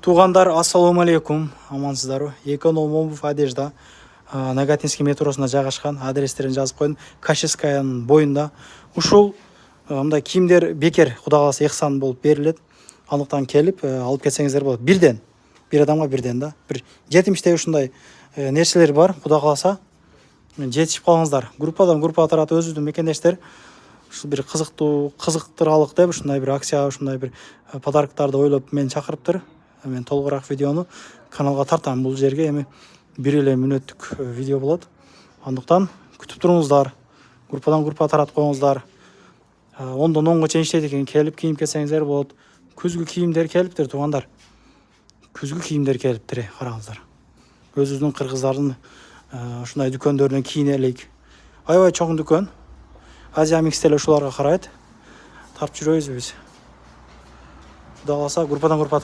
Туугандар, ассалому алейкум, амансыздарбы? Эконом обувь одежда Нагатинский метросунда жайгашкан. Адрестерин жазып койдум. Кашескаянын боюнда. Ушул мындай кийимдер бекер Кудай кааласа ыхсан болуп берилет. Андыктан келип алып кетсеңиздер болот. Бирден. Бир адамга бирден да. Бир 70 ушундай нерселер бар. Кудай кааласа жетишип калыңыздар. Группадан группага таратып өзүбүздүн мекендештер ушул бир кызыктыралык деп ушундай бир акция, ушундай бир подароктарды ойлоп мени чакырыптыр. Мен толугураак видеону каналга тартам. Бул жерге эми 1,5 мүнөттүк видео болот. Андыктан күтүп туруңуздар. Группадан группага таратып коюңуздар. 10дон 10го чейин иштейт экен. Келип кийип кетсеңиздер болот. Күзгү кийимдер келиптир туугандар. Күзгү кийимдер келиптир, караңыздар. Өзүбүздүн кыргыздардын ушундай дүкөндөрүнөн кийинелик. Аябай чоң дүкөн. Азия Микс деле ушуларга карайт. Тартып жүрөбүз биз. Кудай кааласа группадан группага